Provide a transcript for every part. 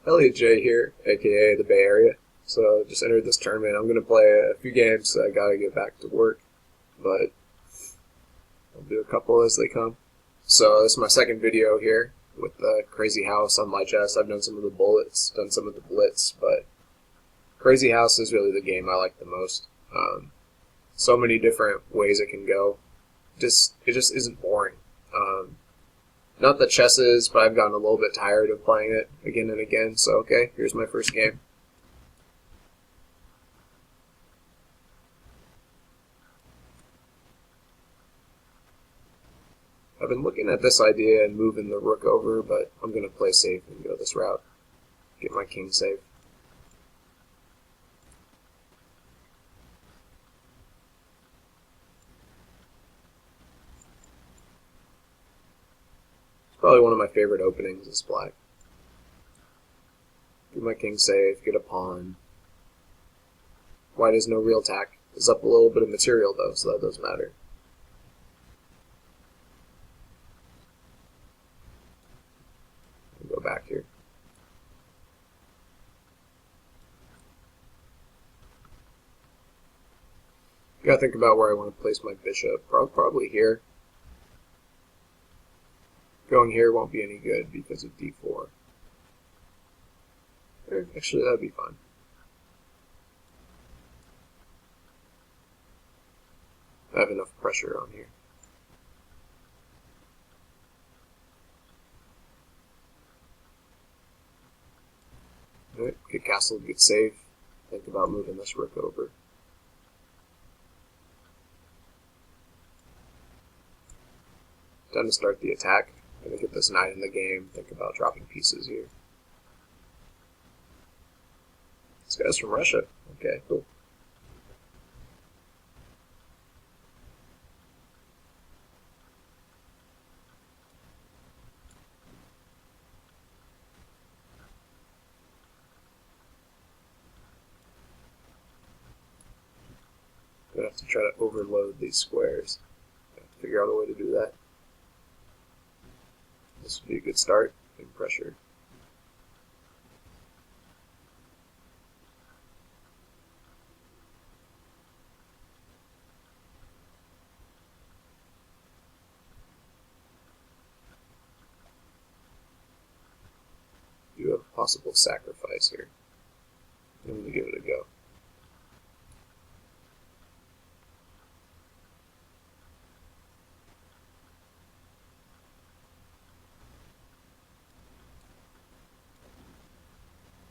Elliott J here, aka the Bay Area. So just entered this tournament. I'm gonna play a few games. So I gotta get back to work, but I'll do a couple as they come. So this is my second video here with the Crazyhouse on lichess. I've done some of the bullets, done some of the blitz, but Crazyhouse is really the game I like the most. So many different ways it can go. It just isn't boring. Not that chess is, but I've gotten a little bit tired of playing it again and again. So okay, here's my first game. I've been looking at this idea and moving the rook over, but I'm going to play safe and go this route. Get my king safe. It's probably one of my favorite openings is black. Get my king safe, get a pawn. White has no real attack. It's up a little bit of material though, so that does matter. Go back here. Gotta think about where I want to place my bishop. Probably here. Going here won't be any good because of d4. Actually, that'd be fine. I have enough pressure on here. Alright, get castle, get safe. Think about moving this rook over. Time to start the attack. I'm going to get this knight in the game. Think about dropping pieces here. This guy's from Russia. Okay, cool. I'm going to have to try to overload these squares. Figure out a way to do that. This would be a good start. Big pressure. You have a possible sacrifice here. I'm going to give it a go.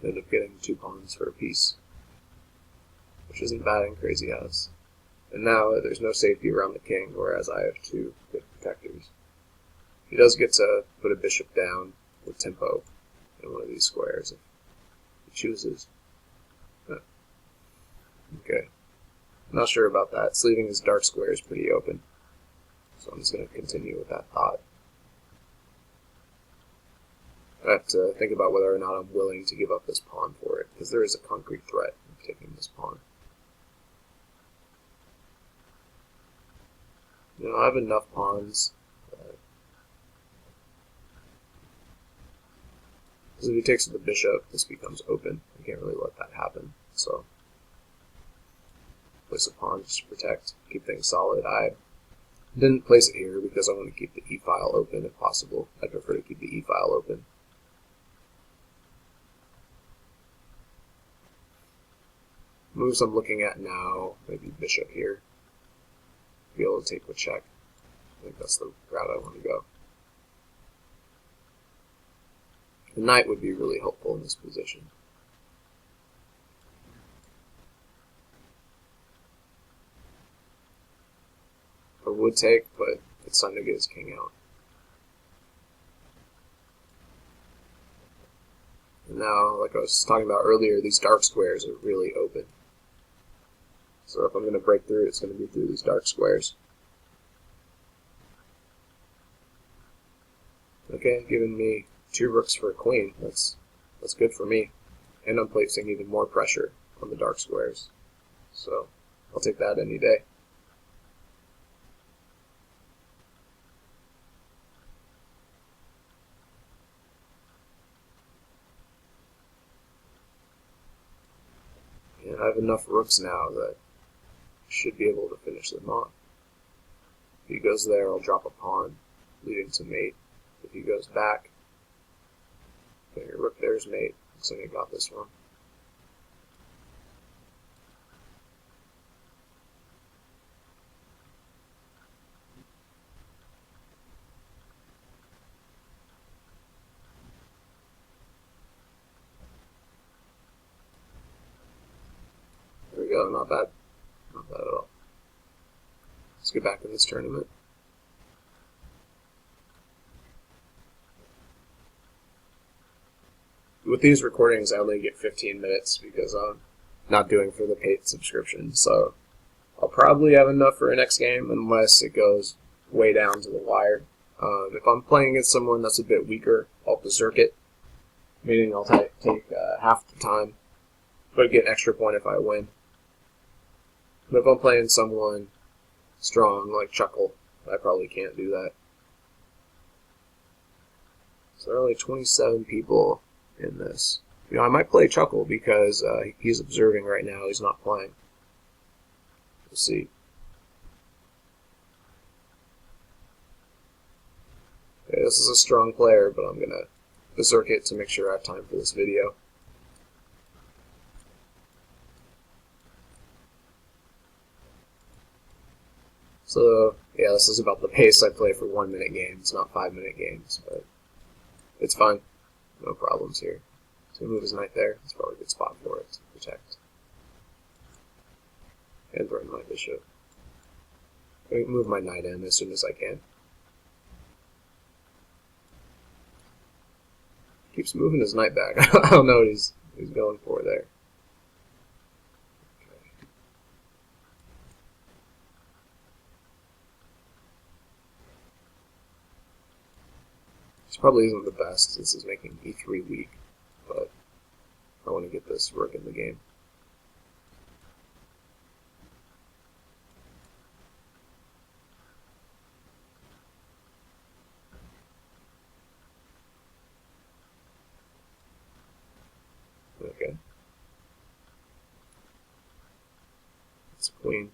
End up getting 2 pawns for a piece, which isn't bad in Crazyhouse. And now there's no safety around the king, whereas I have 2 good protectors. He does get to put a bishop down with tempo in one of these squares if he chooses. Okay. Not sure about that. It's leaving his dark squares pretty open. So I'm just going to continue with that thought. I have to think about whether or not I'm willing to give up this pawn for it, because there is a concrete threat of taking this pawn. You know, I have enough pawns. Because if he takes the bishop, this becomes open. I can't really let that happen. So, place a pawn just to protect, keep things solid. I didn't place it here because I want to keep the e-file open if possible. I prefer to keep the e-file open. Moves I'm looking at now, maybe bishop here. Be able to take with check. I think that's the route I want to go. The knight would be really helpful in this position. I would take, but it's time to get his king out. And now, like I was talking about earlier, these dark squares are really open. So if I'm going to break through, it's going to be through these dark squares. Okay, giving me 2 rooks for a queen. That's good for me. And I'm placing even more pressure on the dark squares. So I'll take that any day. have enough rooks now that I should be able to finish them off. If he goes there, I'll drop a pawn, leading to mate. If he goes back, okay, your rook there's mate. Looks like I got this one. There we go, not bad. Not bad at all. Let's get back in this tournament. With these recordings, I only get 15 minutes because I'm not doing for the paid subscription, so I'll probably have enough for a next game unless it goes way down to the wire. If I'm playing against someone that's a bit weaker, I'll berserk it, meaning I'll take half the time, but get an extra point if I win. But if I'm playing someone strong like Chuckle, I probably can't do that. So there are only 27 people in this. You know, I might play Chuckle because he's observing right now. He's not playing. We'll see. Okay, this is a strong player, but I'm going to berserk it to make sure I have time for this video. So, yeah, this is about the pace I play for 1 minute games, not 5-minute games, but it's fine. No problems here. So move his knight there. It's probably a good spot for it to protect. And throw in my bishop. I can move my knight in as soon as I can. Keeps moving his knight back. I don't know what he's going for there. Okay. This probably isn't the best. This is making e3 weak, but I want to get this rook in the game. Okay. It's a queen.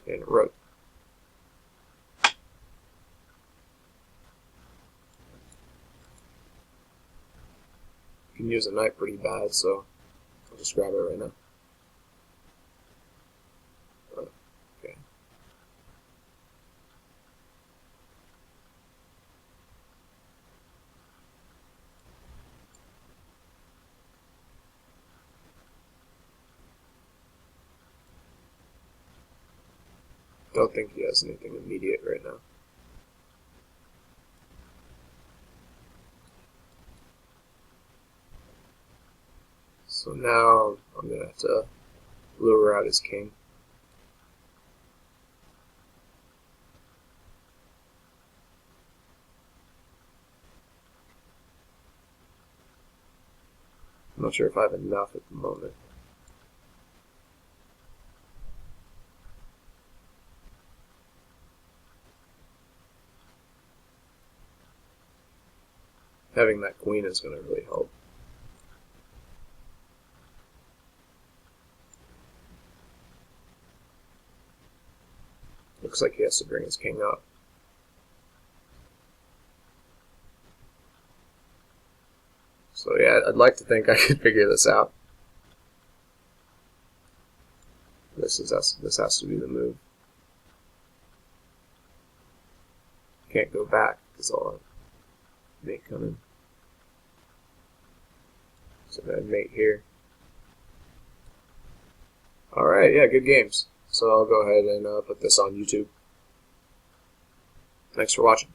And a rook. You can use a knight pretty bad, so I'll just grab it right now. Okay. Don't think he has anything immediate right now. So now I'm going to have to lure out his king. I'm not sure if I have enough at the moment. Having that queen is going to really help. Looks like he has to bring his king up. So yeah, I'd like to think I could figure this out. This has to be the move. Can't go back because I'll have mate coming. So I mate here. Alright, yeah, good games. So I'll go ahead and put this on YouTube. Thanks for watching.